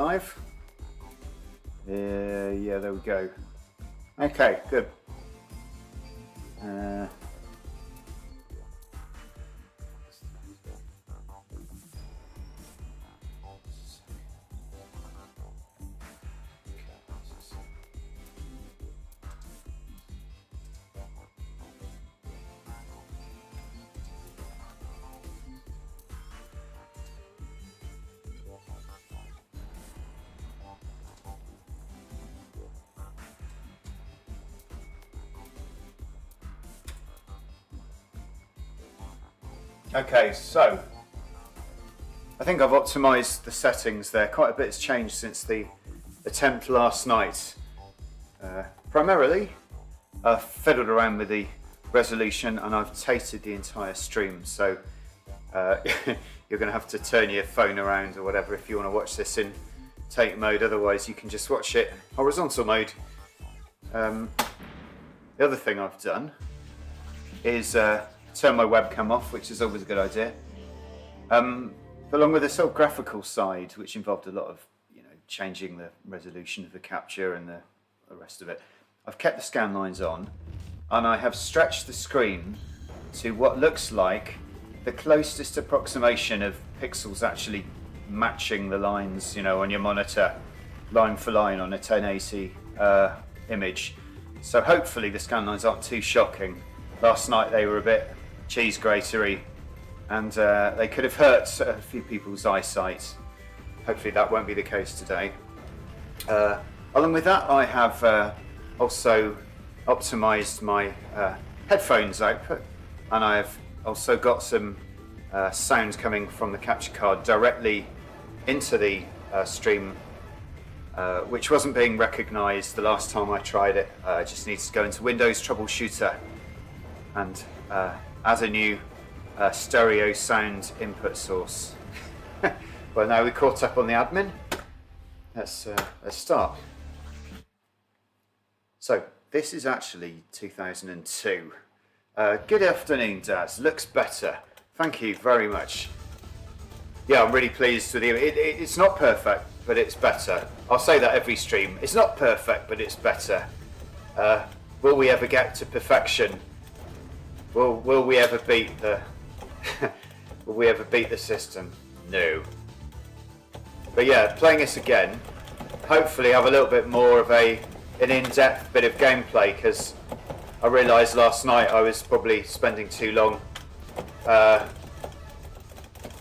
live? Yeah, there we go. Okay, good. Okay, so I think I've optimised the settings there. Quite a bit has changed since the attempt last night. Primarily, I've fiddled around with the resolution and I've tated the entire stream. So you're going to have to turn your phone around or whatever if you want to watch this in take mode. Otherwise, you can just watch it horizontal mode. The other thing I've done is turn my webcam off, which is always a good idea. Along with the sort of graphical side, which involved a lot of, changing the resolution of the capture and the rest of it. I've kept the scan lines on, and I have stretched the screen to what looks like the closest approximation of pixels actually matching the lines, on your monitor, line for line on a 1080 image. So hopefully the scan lines aren't too shocking. Last night they were a bit cheese gratery, and they could have hurt a few people's eyesight. Hopefully that won't be the case today. Along with that, I have also optimized my headphones output, and I have also got some sound coming from the capture card directly into the stream, which wasn't being recognized the last time I tried it. I just need to go into Windows Troubleshooter and add a new stereo sound input source. Well, now we're caught up on the admin. Let's start. So this is actually 2002. Good afternoon, Daz. Looks better. Thank you very much. Yeah, I'm really pleased with you. It's not perfect, but it's better. I'll say that every stream. It's not perfect, but it's better. Will we ever get to perfection? Will we ever beat the will we ever beat the system? No. But yeah, playing this again, hopefully have a little bit more of an in-depth bit of gameplay, because I realised last night I was probably spending too long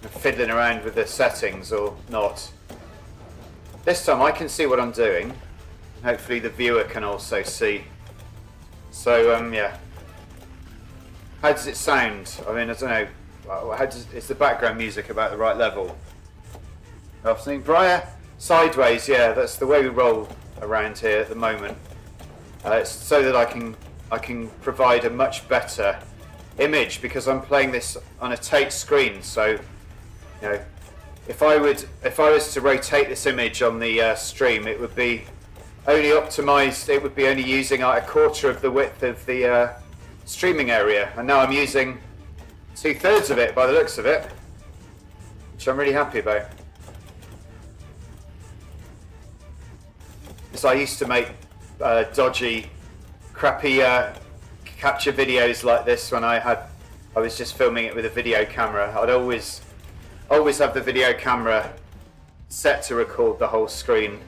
fiddling around with the settings or not. This time I can see what I'm doing. Hopefully the viewer can also see. So yeah. How does it sound? I mean, I don't know. Is the background music about the right level? Afternoon, Briar. Sideways, yeah, that's the way we roll around here at the moment. It's so that I can provide a much better image, because I'm playing this on a Tate screen. So, if I was to rotate this image on the stream, it would be only optimized. It would be only using like a quarter of the width of the streaming area, and now I'm using 2/3 of it by the looks of it, which I'm really happy about. Because I used to make dodgy, crappy capture videos like this when I was just filming it with a video camera. I'd always have the video camera set to record the whole screen,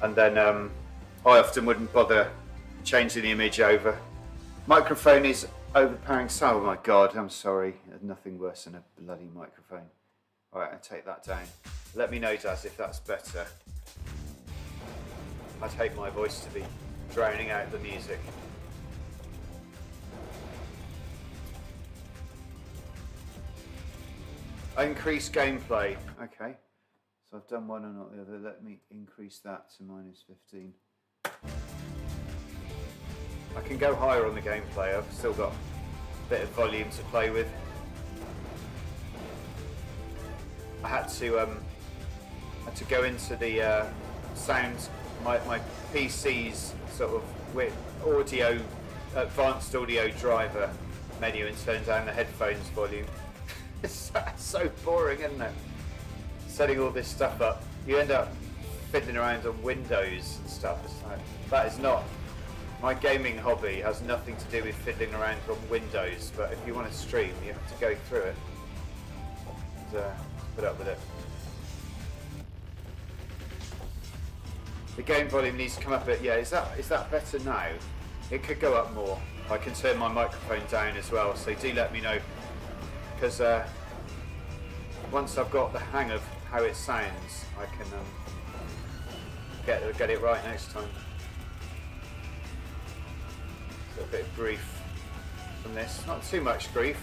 and then I often wouldn't bother changing the image over. Microphone is overpowering sound. Oh my god, I'm sorry. There's nothing worse than a bloody microphone. Alright, I'll take that down. Let me know, Daz, if that's better. I'd hate my voice to be drowning out the music. Increase gameplay. Okay. So I've done one and not the other. Let me increase that to -15. I can go higher on the gameplay. I've still got a bit of volume to play with. I had to go into the sound, my PC's sort of with audio, advanced audio driver menu, and turn down the headphones volume. It's so boring, isn't it? Setting all this stuff up. You end up fiddling around on Windows and stuff. It's like, that is not my gaming hobby. Has nothing to do with fiddling around on Windows. But if you want to stream, you have to go through it and put up with it. The game volume needs to come up a bit. Yeah, is that better now? It could go up more. I can turn my microphone down as well, so do let me know, because once I've got the hang of how it sounds, I can get it right next time. So a bit of grief from this, not too much grief,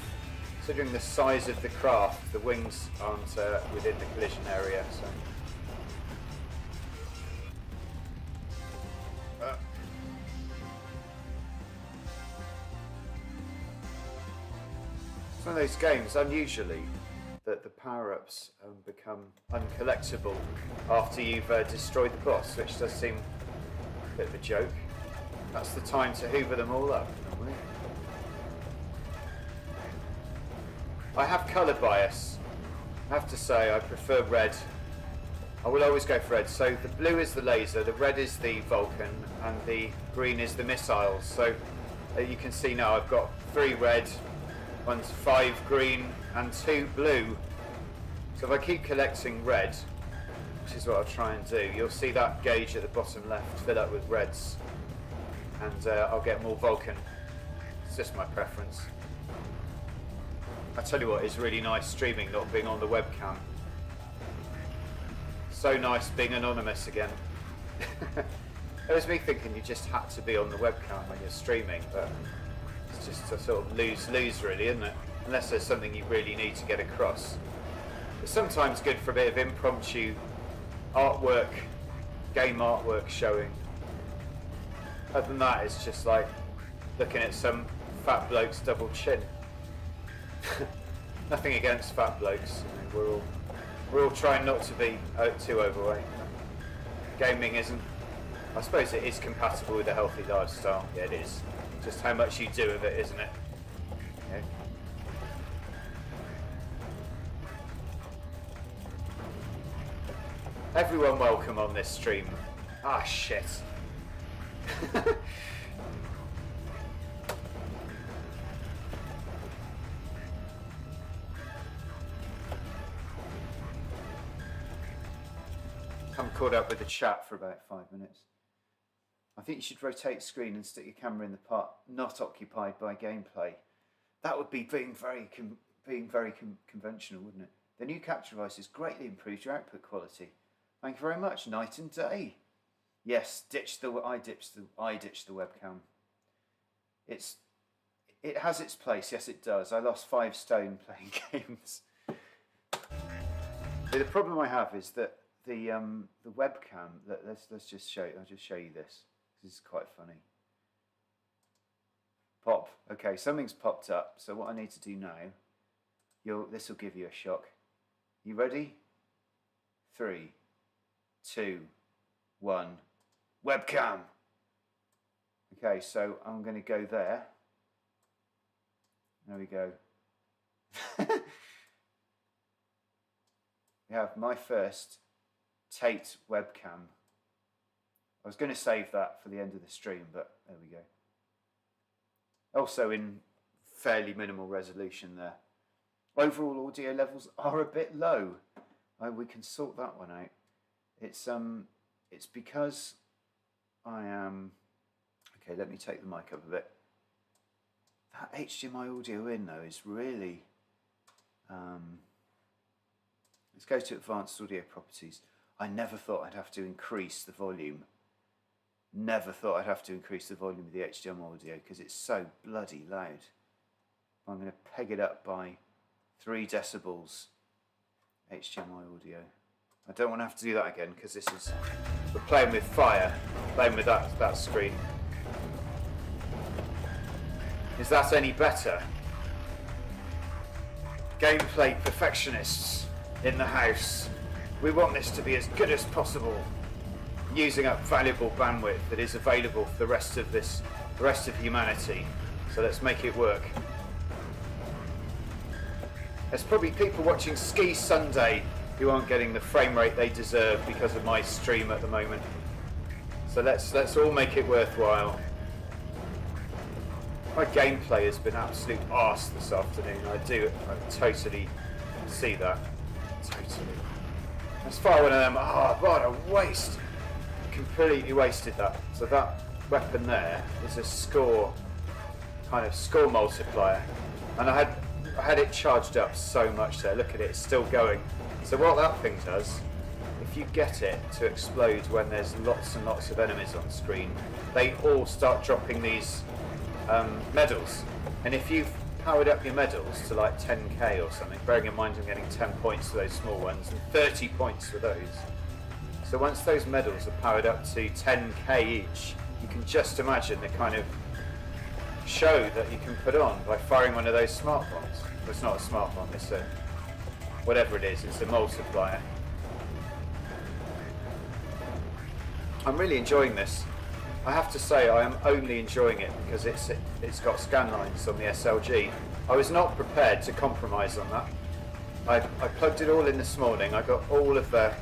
considering the size of the craft. The wings aren't within the collision area, so. It's one of those games, unusually, that the power-ups become uncollectible after you've destroyed the boss, which does seem a bit of a joke. That's the time to hoover them all up, normally. I have colour bias. I have to say I prefer red. I will always go for red. So the blue is the laser, the red is the Vulcan, and the green is the missiles. So you can see now I've got 3 red, 5 green and 2 blue. So if I keep collecting red, which is what I'll try and do, you'll see that gauge at the bottom left fill up with reds, and I'll get more Vulcan. It's just my preference. I tell you what, it's really nice streaming, not being on the webcam. So nice being anonymous again. It was me thinking you just had to be on the webcam when you're streaming, but it's just a sort of lose-lose really, isn't it? Unless there's something you really need to get across. It's sometimes good for a bit of impromptu artwork, game artwork showing. Other than that, it's just like looking at some fat bloke's double chin. Nothing against fat blokes. I mean, we're all trying not to be too overweight. Gaming isn't. I suppose it is compatible with a healthy lifestyle. Yeah, it is. Just how much you do of it, isn't it? Yeah. Everyone welcome on this stream. Ah, shit. I'm caught up with the chat for about 5 minutes. I think you should rotate the screen and stick your camera in the part not occupied by gameplay. That would be being very conventional, wouldn't it? The new capture device has greatly improved your output quality. Thank you very much, night and day. Yes, I ditched the webcam. It has its place. Yes, it does. I lost 5 stone playing games. The problem I have is that the webcam. Let's just show. I'll just show you this. This is quite funny. Pop. Okay, something's popped up. So what I need to do now, this will give you a shock. You ready? 3, 2, 1. Webcam. Okay, so I'm going to go there. There we go. We have my first Tate webcam. I was going to save that for the end of the stream, but there we go. Also in fairly minimal resolution there. Overall audio levels are a bit low. We can sort that one out. It's because I am... Okay, let me take the mic up a bit. That HDMI audio in though is really... Let's go to advanced audio properties. I never thought I'd have to increase the volume. Never thought I'd have to increase the volume of the HDMI audio because it's so bloody loud. I'm going to peg it up by 3 decibels HDMI audio. I don't want to have to do that again because we're playing with fire, playing with that screen. Is that any better? Gameplay perfectionists in the house. We want this to be as good as possible, using up valuable bandwidth that is available for the rest of humanity. So let's make it work. There's probably people watching Ski Sunday who aren't getting the frame rate they deserve because of my stream at the moment. So let's all make it worthwhile. My gameplay has been absolute arse this afternoon. I totally see that. Totally. Let's fire one of them. Oh, what a waste. Completely wasted that. So that weapon there is a score multiplier. And I had it charged up so much there. Look at it, it's still going. So what that thing does, if you get it to explode when there's lots and lots of enemies on screen, they all start dropping these medals. And if you've powered up your medals to like 10k or something, bearing in mind I'm getting 10 points for those small ones and 30 points for those. So once those medals are powered up to 10k each, you can just imagine the kind of show that you can put on by firing one of those smart bombs. Well, it's not a smart bomb, it's a whatever it is, it's a multiplier. I'm really enjoying this. I have to say I am only enjoying it because it's got scan lines on the SLG. I was not prepared to compromise on that. I plugged it all in this morning. I got all of the,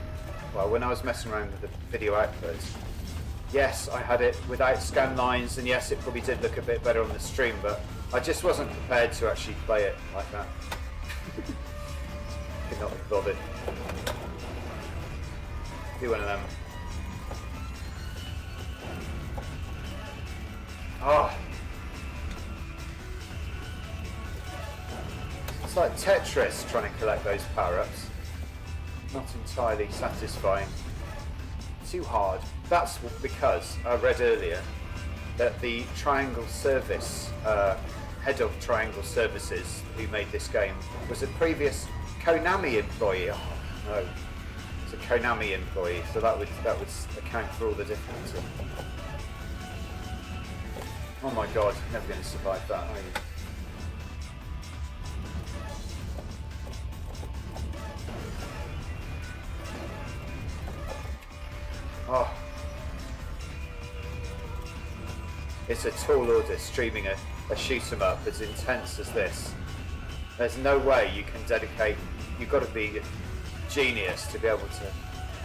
well, when I was messing around with the video outputs, yes, I had it without scan lines, and yes, it probably did look a bit better on the stream, but I just wasn't prepared to actually play it like that. Could not be bothered. Do one of them. Oh. It's like Tetris trying to collect those power-ups. Not entirely satisfying. Too hard. That's because I read earlier that the Triangle Service, head of Triangle Services who made this game, was a previous Konami employee. Oh no, it's a Konami employee, so that would account for all the difference. Oh my god, you're never going to survive that, are you? Oh. It's a tall order streaming a shoot 'em up as intense as this. There's no way you can dedicate, you've got to be a genius to be able to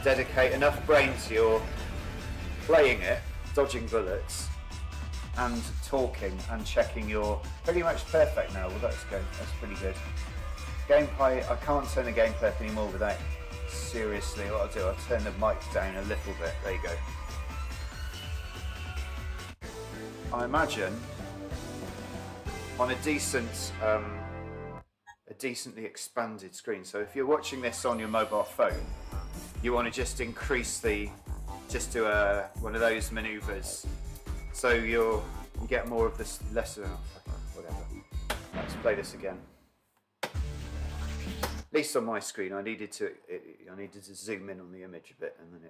dedicate enough brain to your playing it, dodging bullets, and talking and checking you're pretty much perfect now. Well, that's good. That's pretty good. Gameplay, I can't turn the gameplay up anymore without, seriously, what I'll do, I'll turn the mic down a little bit. There you go. I imagine on a decently expanded screen. So if you're watching this on your mobile phone, you want to just increase just do one of those maneuvers. So you get more of this lesser, whatever. Let's play this again. At least on my screen, I needed to zoom in on the image a bit, and then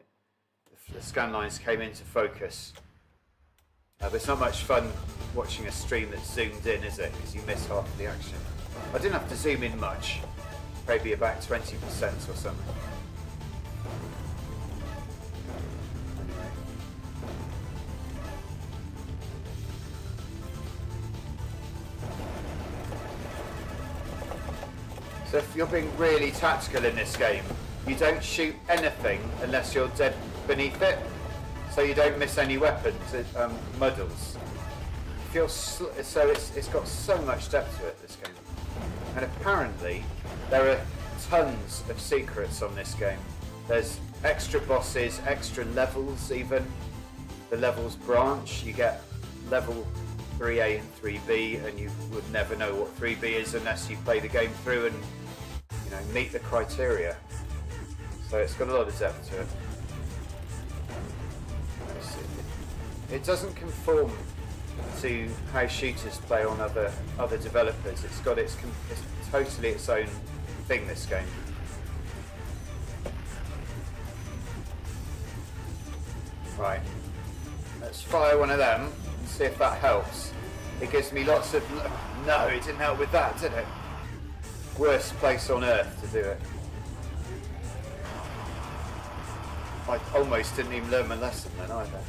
the scan lines came into focus. But it's not much fun watching a stream that's zoomed in, is it? Because you miss half of the action. I didn't have to zoom in much, maybe about 20% or something. So if you're being really tactical in this game, you don't shoot anything unless you're dead beneath it, so you don't miss any weapons. Muddles. So it's got so much depth to it, this game. And apparently there are tons of secrets on this game. There's extra bosses, extra levels even. The levels branch. You get level 3A and 3B, and you would never know what 3B is unless you play the game through and meet the criteria. So it's got a lot of depth to it. It doesn't conform to how shooters play on other developers. It's totally its own thing, this game. Right, let's fire one of them and see if that helps. It gives me lots of... No, it didn't help with that, did it? Worst place on earth to do it. I almost didn't even learn my lesson then either.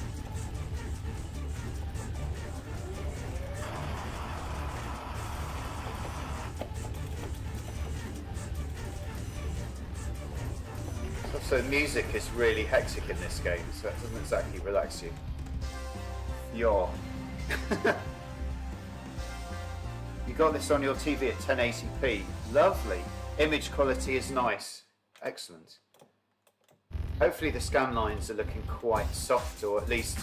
So the music is really hectic in this game, so that doesn't exactly relax you. Yaw. You got this on your TV at 1080p. Lovely. Image quality is nice. Excellent. Hopefully the scan lines are looking quite soft, or at least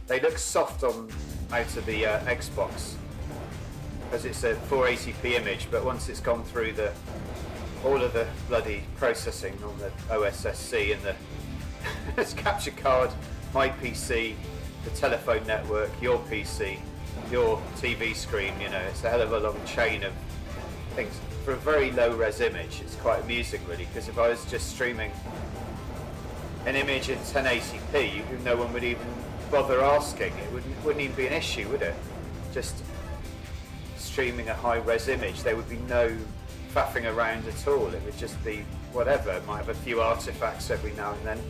they look soft on out of the Xbox, because it's a 480p image, but once it's gone through all of the bloody processing on the OSSC and the capture card, my PC, the telephone network, your PC, your TV screen, you know, it's a hell of a long chain of things. For a very low res image, it's quite amusing really, because if I was just streaming an image in 1080p, no one would even bother asking. It wouldn't even be an issue, would it? Just streaming a high res image, there would be no faffing around at all. It would just be whatever. It might have a few artifacts every now and then.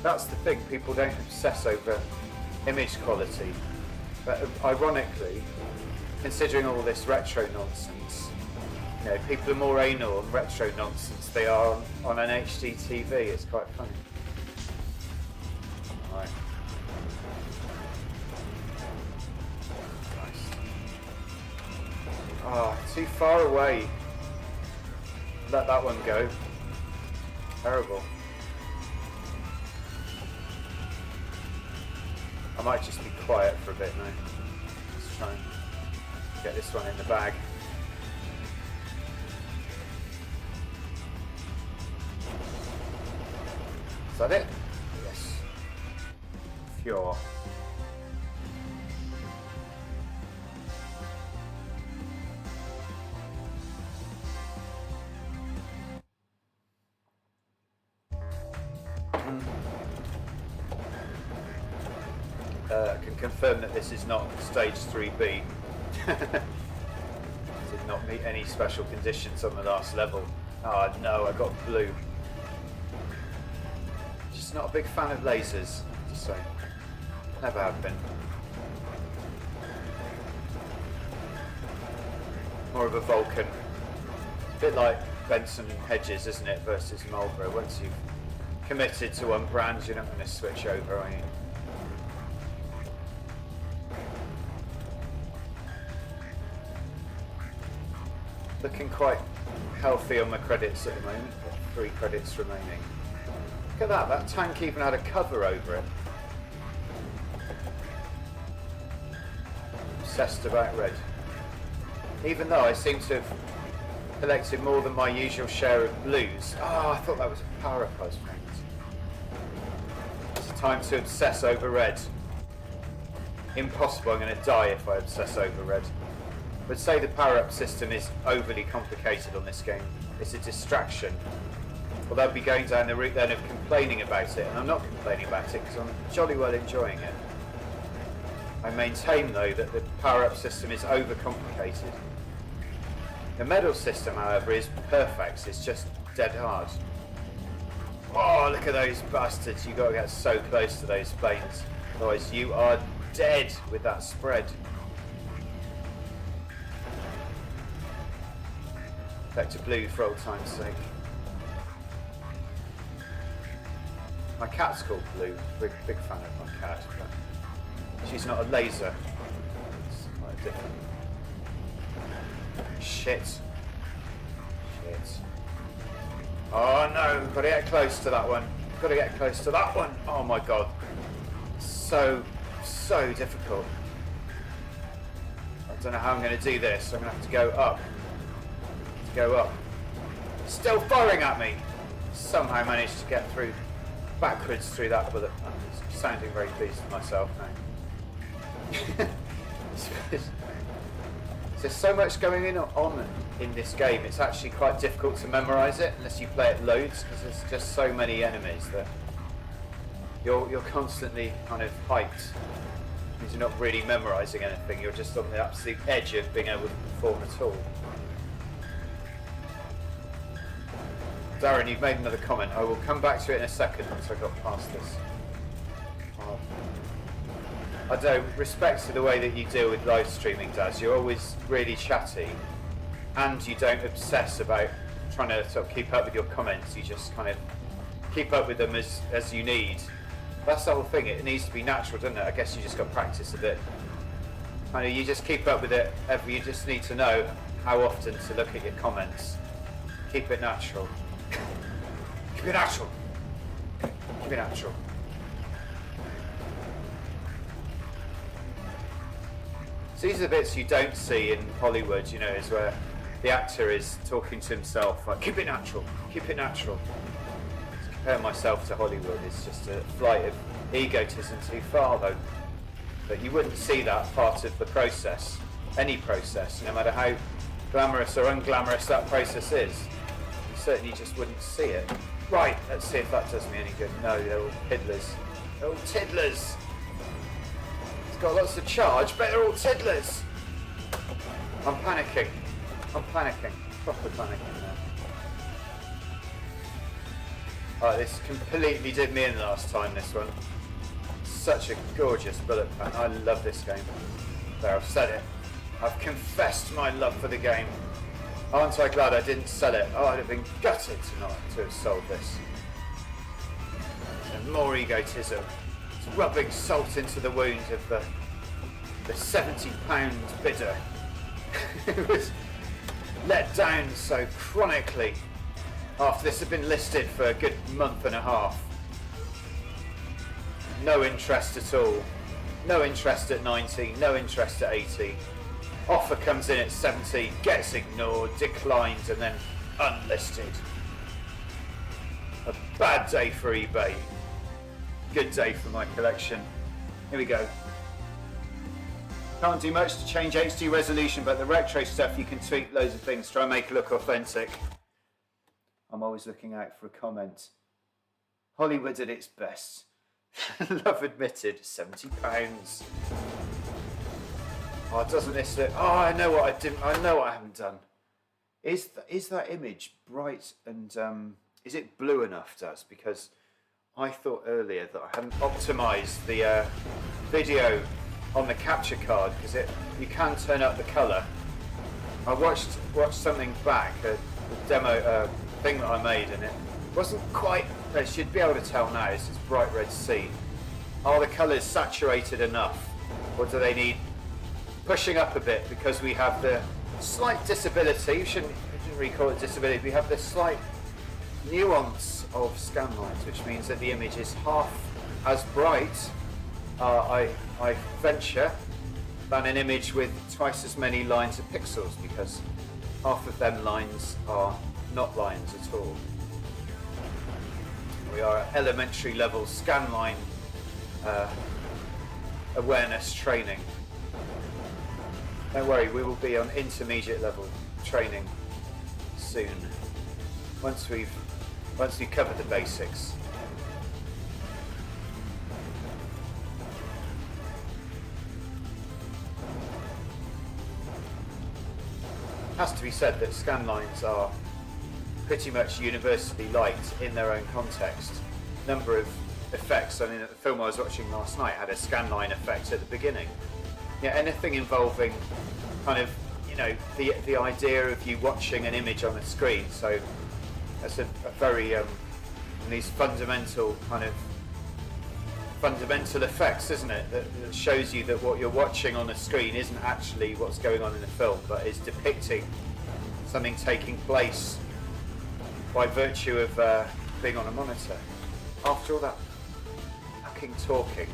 That's the thing, people don't obsess over image quality. But ironically, considering all this retro nonsense, you know, people are more anal on retro nonsense than they are on an HD TV. It's quite funny. Right. Nice. Oh, too far away. Let that one go. Terrible. I might just be quiet for a bit now. Let's try and get this one in the bag. Is that it? Yes. Pure. I can confirm that this is not stage 3B. Did not meet any special conditions on the last level. Oh no, I got blue. Just not a big fan of lasers, just saying. Never have been. More of a Vulcan. It's a bit like Benson and Hedges, isn't it, versus Marlboro. Once you've committed to one brand, you're not going to switch over, are you? Looking quite healthy on my credits at the moment. Got 3 credits remaining. Look at that, that tank even had a cover over it. Obsessed about red. Even though I seem to have collected more than my usual share of blues. Oh, I thought that was a Powerup I was playing. It's time to obsess over red. Impossible, I'm going to die if I obsess over red. But say the power-up system is overly complicated on this game. It's a distraction. Well, they'll be going down the route then of complaining about it, and I'm not complaining about it because I'm jolly well enjoying it. I maintain though that the power-up system is overcomplicated. The medal system, however, is perfect. It's just dead hard. Oh, look at those bastards. You've got to get so close to those planes. Otherwise you are dead with that spread. Back to blue for old time's sake. My cat's called Blue. Big fan of my cat, but she's not a laser. It's quite different. Shit. Shit. Oh no, gotta get close to that one. Gotta get close to that one. Oh my god. So difficult. I don't know how I'm gonna do this. I'm gonna have to go up. Go up. Still firing at me. Somehow managed to get through backwards through that bullet. I'm sounding very pleased with myself now. There's so much going on in this game. It's actually quite difficult to memorise it unless you play it loads, because there's just so many enemies that you're constantly kind of hyped. Because you're not really memorising anything. You're just on the absolute edge of being able to perform at all. Darren, you've made another comment. I will come back to it in a second once I got past this. I don't respect to the way that you deal with live streaming, Daz. You're always really chatty, and you don't obsess about trying to sort of keep up with your comments. You just kind of keep up with them as you need. That's the whole thing. It needs to be natural, doesn't it? I guess you just got to practice a bit. I mean, you just keep up with it. You just need to know how often to look at your comments. Keep it natural. Keep it natural. Keep it natural. So these are the bits you don't see in Hollywood, you know, is where the actor is talking to himself, like, keep it natural, keep it natural. To compare myself to Hollywood is just a flight of egotism too far, though. But you wouldn't see that part of the process, any process, no matter how glamorous or unglamorous that process is. You certainly just wouldn't see it. Right, let's see if that does me any good. No, they're all tiddlers. They're all tiddlers. Got lots of charge, but they're all tiddlers. I'm panicking. I'm panicking. Proper panicking now. Oh, this completely did me in last time, this one. Such a gorgeous bullet plan. I love this game. There, I've said it. I've confessed my love for the game. Aren't I glad I didn't sell it? Oh, I'd have been gutted to have sold this. And more egotism. It's rubbing salt into the wound of the £70 bidder who was let down so chronically after this had been listed for a good month and a half. No interest at all. No interest at 90, no interest at 80. Offer comes in at 70, gets ignored, declined, and then unlisted. A bad day for eBay. Good day for my collection. Here we go. Can't do much to change HD resolution, but the retro stuff you can tweak loads of things, try and make it look authentic. I'm always looking out for a comment. Hollywood at its best. Love admitted, £70. Oh, doesn't this look... Oh, I know what I didn't... I know what I haven't done. Is that image bright and... is it blue enough, Does? Because I thought earlier that I hadn't optimised the video on the capture card, because you can turn up the colour. I watched something back, a demo thing that I made, and it wasn't quite... You should be able to tell now, it's this bright red sea. Are the colours saturated enough, or do they need pushing up a bit, because we have the slight disability, you shouldn't really call it disability, we have this slight nuance of scan lines, which means that the image is half as bright, I venture, than an image with twice as many lines of pixels, because half of them lines are not lines at all. We are at elementary level scan line awareness training. Don't worry, we will be on intermediate level training soon, once we've covered the basics. It has to be said that scan lines are pretty much universally liked in their own context. Number of effects, I mean, the film I was watching last night had a scan line effect at the beginning. Yeah, anything involving kind of, you know, the idea of you watching an image on a screen. So that's a very these fundamental effects, isn't it? That shows you that what you're watching on the screen isn't actually what's going on in the film, but is depicting something taking place by virtue of being on a monitor. After all that fucking talking,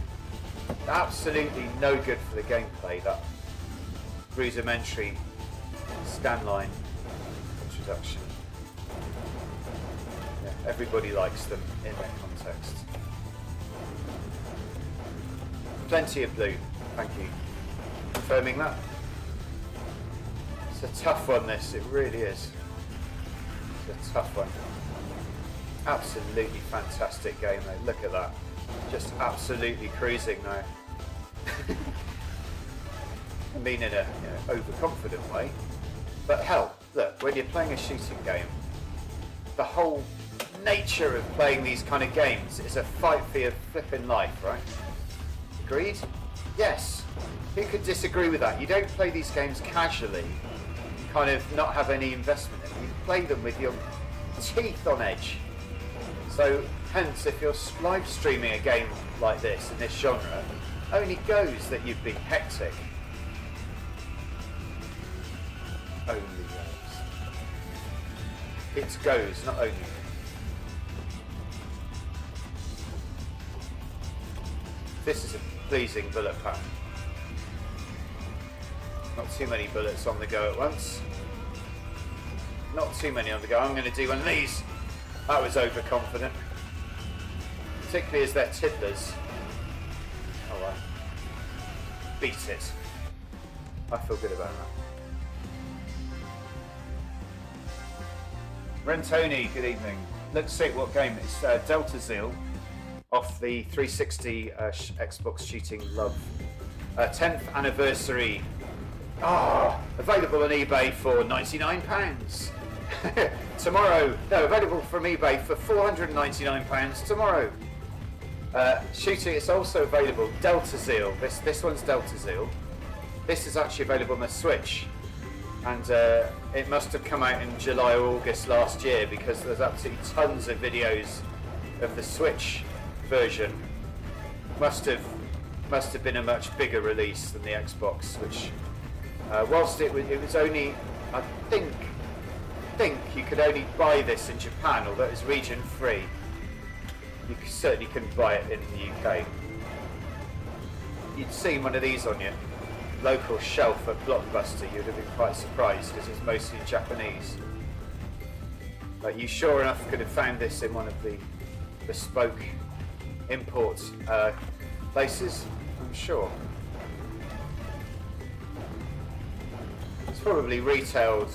absolutely no good for the gameplay, that rudimentary scanline introduction. Yeah, everybody likes them in their context. Plenty of blue, thank you. Confirming that. It's a tough one, this, it really is. It's a tough one. Absolutely fantastic game though, look at that. Just absolutely cruising now. I mean in a overconfident way. But hell, look, when you're playing a shooting game, the whole nature of playing these kind of games is a fight for your flipping life, right? Agreed? Yes. Who could disagree with that? You don't play these games casually, kind of not have any investment in them. You play them with your teeth on edge. So hence, if you're live streaming a game like this, in this genre, only goes that you've been hectic. Only goes. It goes, not only. This is a pleasing bullet pattern. Not too many bullets on the go at once. Not too many on the go. I'm going to do one of these. That was overconfident. Particularly as they're tiddlers. Oh well. Beat it. I feel good about that. Rentoni, good evening. Let's see what game. It's Deltazeal off the 360 Xbox Shooting Love. 10th anniversary. Available on eBay for £99. Tomorrow. No, available from eBay for £499 tomorrow. Shooting, it's also available. Deltazeal. This one's Deltazeal. This is actually available on the Switch. And it must have come out in July or August last year because there's absolutely tons of videos of the Switch version. Must have been a much bigger release than the Xbox, which whilst it was only, I think you could only buy this in Japan, although it was region free. You certainly couldn't buy it in the UK. You'd seen one of these on your local shelf at Blockbuster, you'd have been quite surprised because it's mostly Japanese. But you sure enough could have found this in one of the bespoke import places, I'm sure. It's probably retailed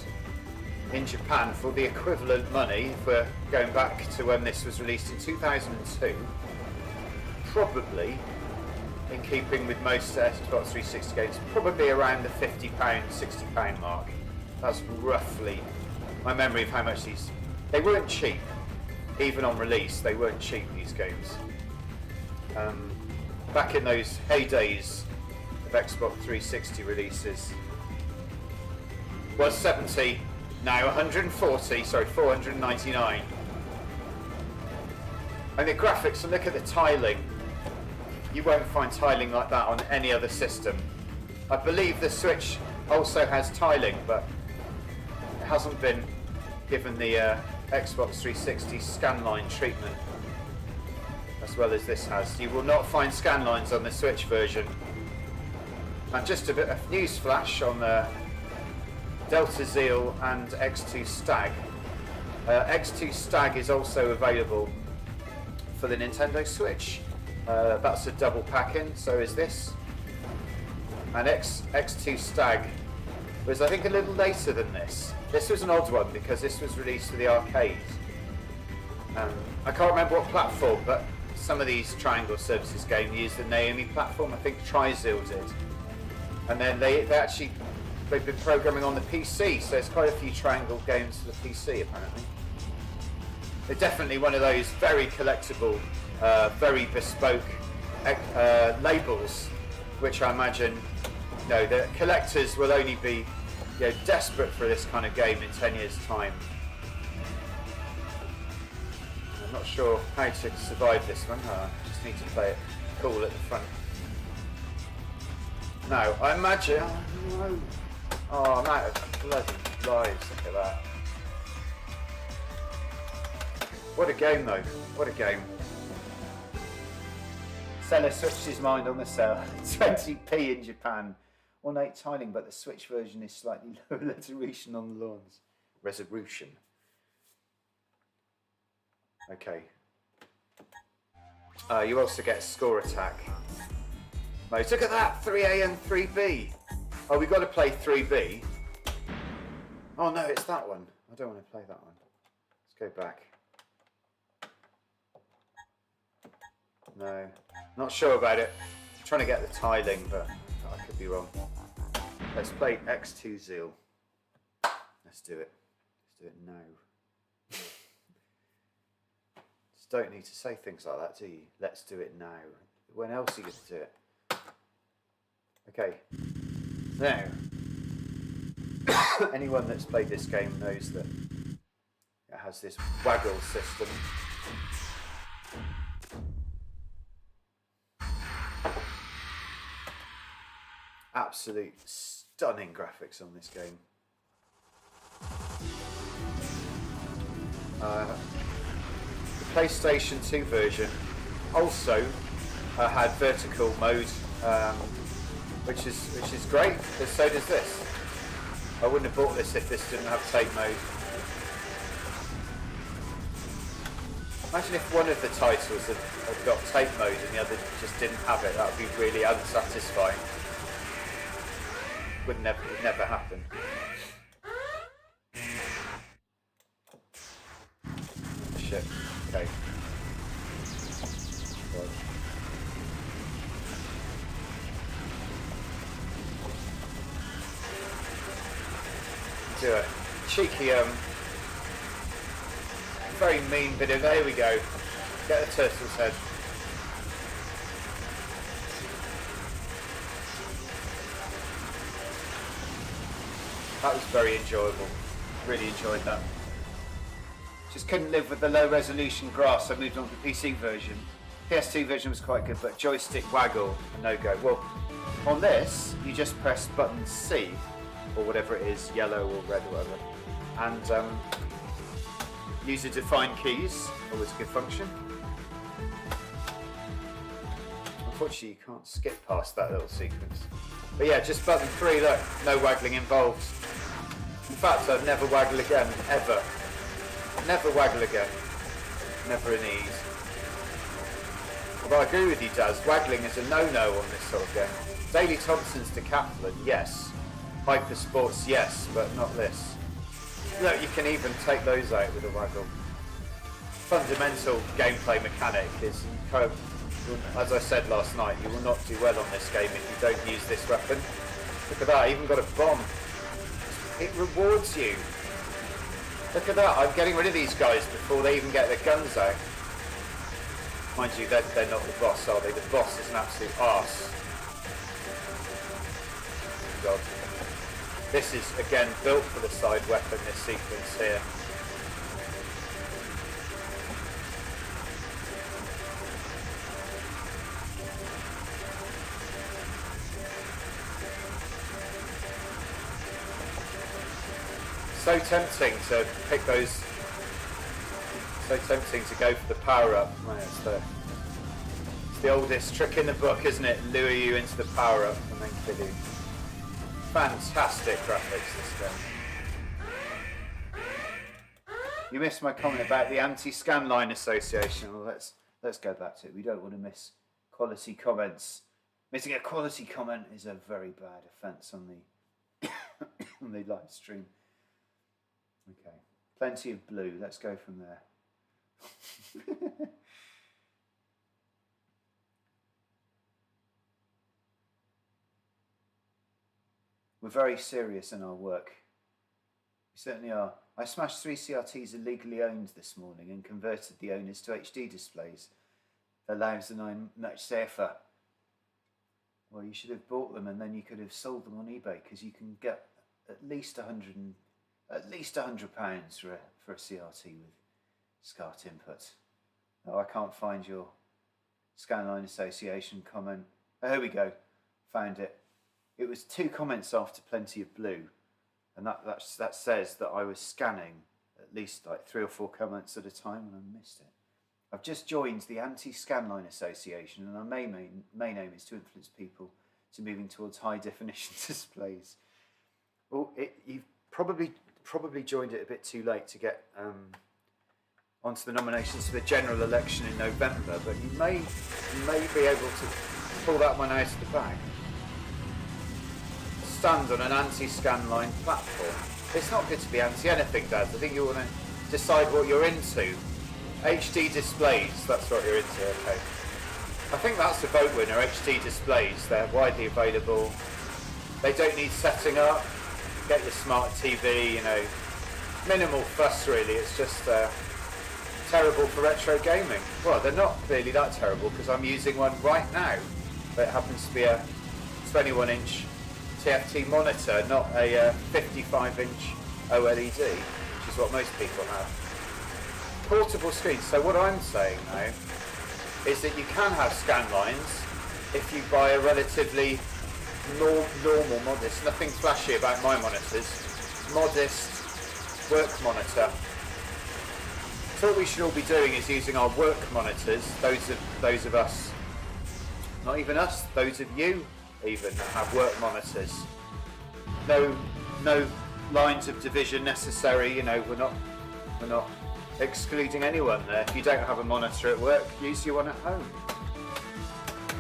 in Japan for the equivalent money, if we're going back to when this was released in 2002, probably, in keeping with most Xbox 360 games, probably around the £50, £60 mark. That's roughly my memory of how much these... They weren't cheap, even on release, they weren't cheap, these games. Back in those heydays of Xbox 360 releases, was 70, now 140, sorry, 499. And the graphics, and look at the tiling. You won't find tiling like that on any other system. I believe the Switch also has tiling, but it hasn't been given the Xbox 360 scanline treatment as well as this has. You will not find scanlines on the Switch version. And just a bit of news flash on the Deltazeal and X2 Stag. X2 Stag is also available for the Nintendo Switch. That's a double pack-in, so is this. And X2 Stag was, I think, a little later than this. This was an odd one because this was released for the arcade. I can't remember what platform, but some of these Triangle Services games use the Naomi platform. I think Trizeal did. And then they've been programming on the PC, so there's quite a few Triangle games for the PC apparently. They're definitely one of those very collectible, very bespoke labels, which I imagine, the collectors will only be, desperate for this kind of game in 10 years' time. I'm not sure how to survive this one. I just need to play it cool at the front. No, I imagine. Oh, I'm out of bloody lives. Look at that. What a game, though. What a game. Seller switched his mind on the sale. 20p in Japan. Ornate tiling, but the Switch version is slightly lower resolution on the lawns. Resolution. Okay. You also get score attack mode. Look at that! 3A and 3B. Oh, we've got to play 3B. Oh no, it's that one. I don't want to play that one. Let's go back. No, not sure about it. I'm trying to get the tiling, but I could be wrong. Let's play X2 Zeal. Let's do it. Let's do it now. Just don't need to say things like that, do you? Let's do it now. When else are you going to do it? Okay. Now, anyone that's played this game knows that it has this Waggle system. Absolute stunning graphics on this game. The PlayStation 2 version also had vertical mode, which is great, but so does this. I wouldn't have bought this if this didn't have tape mode. Imagine if one of the titles had got tape mode and the other just didn't have it. That would be really unsatisfying. Would never happen. Shit. Okay. Right. Do it. Cheeky, very mean bit of, there we go. Get the turtle's head. That was very enjoyable. Really enjoyed that. Just couldn't live with the low resolution grass, so I moved on to the PC version. PS2 version was quite good, but joystick waggle, a no-go. Well, on this, you just press button C, or whatever it is, yellow or red or whatever, and user-defined keys, always a good function. Unfortunately, you can't skip past that little sequence. But yeah, just button 3, look, no waggling involved. In fact, I'd never waggle again, ever. Never waggle again. Never an ease. But I agree with you, Daz, waggling is a no-no on this sort of game. Daley Thompson's Decathlon, yes. Hyper Sports, yes, but not this. Look, you can even take those out with a waggle. Fundamental gameplay mechanic is, as I said last night, you will not do well on this game if you don't use this weapon. Look at that, I even got a bomb. It rewards you. Look at that, I'm getting rid of these guys before they even get their guns out. Mind you, they're not the boss, are they? The boss is an absolute arse. God. This is, again, built for the side weapon, this sequence here. So tempting to pick those, so tempting to go for the power-up. It's the oldest trick in the book, isn't it? Lure you into the power-up and then kill you. Fantastic graphics, this game. You missed my comment about the Anti-Scan Line Association. Well, let's go back to it. We don't want to miss quality comments. Missing a quality comment is a very bad offence on the on the live stream. Okay, plenty of blue. Let's go from there. We're very serious in our work. We certainly are. I smashed 3 CRTs illegally owned this morning and converted the owners to HD displays. The lives are much safer. Well, you should have bought them and then you could have sold them on eBay, because you can get at least £100 for a CRT with SCART input. Oh, I can't find your Scanline Association comment. Oh, here we go. Found it. It was 2 comments after Plenty of Blue, and that says that I was scanning at least like 3 or 4 comments at a time, and I missed it. I've just joined the Anti-Scanline Association, and our main aim is to influence people to moving towards high definition displays. Well, you've probably joined it a bit too late to get onto the nominations for the general election in November, but you may be able to pull that one out of the bag. Stand on an anti-Scanline platform. It's not good to be anti-anything, Dad. I think you want to decide what you're into. HD displays, that's what you're into, okay. I think that's the vote winner, HD displays. They're widely available. They don't need setting up. Get your smart TV, you know. Minimal fuss, really. It's just terrible for retro gaming. Well, they're not clearly that terrible, because I'm using one right now. But it happens to be a 21-inch TFT monitor, not a 55-inch OLED, which is what most people have. Portable screens. So what I'm saying now is that you can have scan lines if you buy a relatively normal, modest, nothing flashy about my monitors. Modest work monitor. So what we should all be doing is using our work monitors, those of us, not even us, those of you even that have work monitors. No lines of division necessary, you know, we're not excluding anyone there. If you don't have a monitor at work, use your one at home.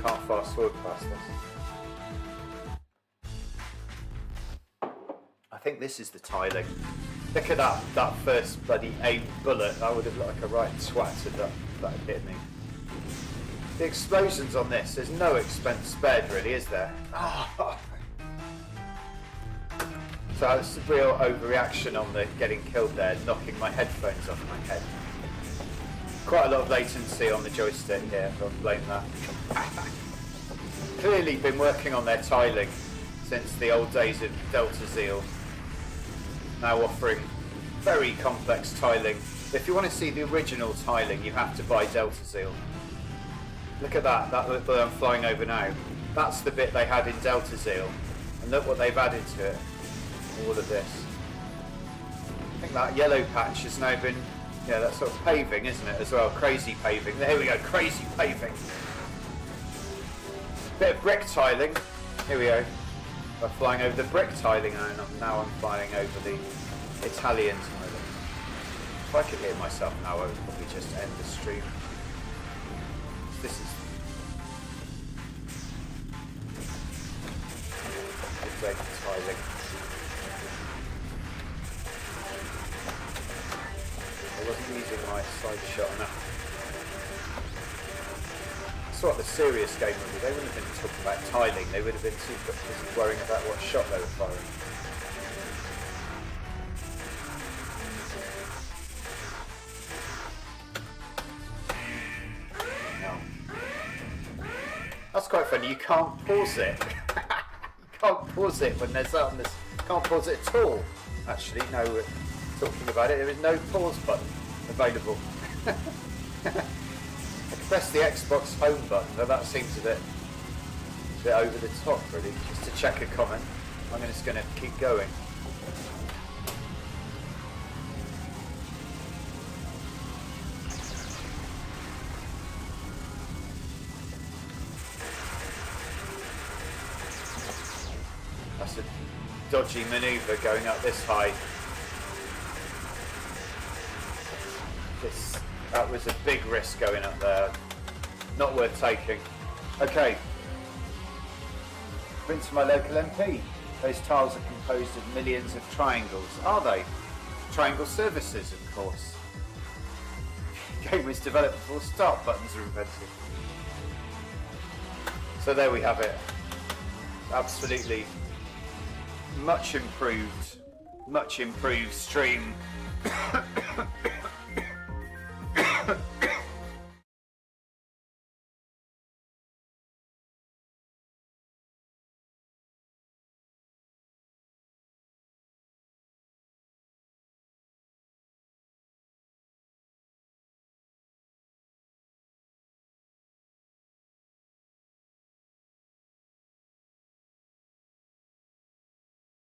Can't fast forward past this. I think this is the tiling. Look at that first bloody aimed bullet. That would have looked like a right twat if that had hit me. The explosions on this, there's no expense spared really, is there? So it's a real overreaction on the getting killed there, knocking my headphones off my head. Quite a lot of latency on the joystick here, I'll blame that. Clearly been working on their tiling since the old days of Deltazeal. Now offering very complex tiling. If you want to see the original tiling, you have to buy Deltazeal. Look at that bit I'm flying over now. That's the bit they had in Deltazeal. And look what they've added to it. All of this. I think that yellow patch has now been, yeah, that's sort of paving, isn't it, as well? Crazy paving. There we go, crazy paving. Bit of brick tiling. Here we go. I'm flying over the brick tiling and now I'm flying over the Italian tiling. If I could hear myself now, I would probably just end the stream. This is the brick tiling. I wasn't using my side shot enough. That's what the serious game would be. They wouldn't have been talking about tiling, they would have been too busy worrying about what shot they were firing. No. That's quite funny, you can't pause it. You can't pause it when there's that on this. Can't pause it at all. Actually, no. Talking about it, there is no pause button available. I can press the Xbox home button, but that seems a bit over the top really. Just to check a comment, I'm just going to keep going. That's a dodgy manoeuvre going up this high. That was a big risk going up there. Not worth taking. Okay. Been to my local MP. Those tiles are composed of millions of triangles. Are they? Triangle services, of course. The game was developed before start buttons were invented. So there we have it. Absolutely much improved stream.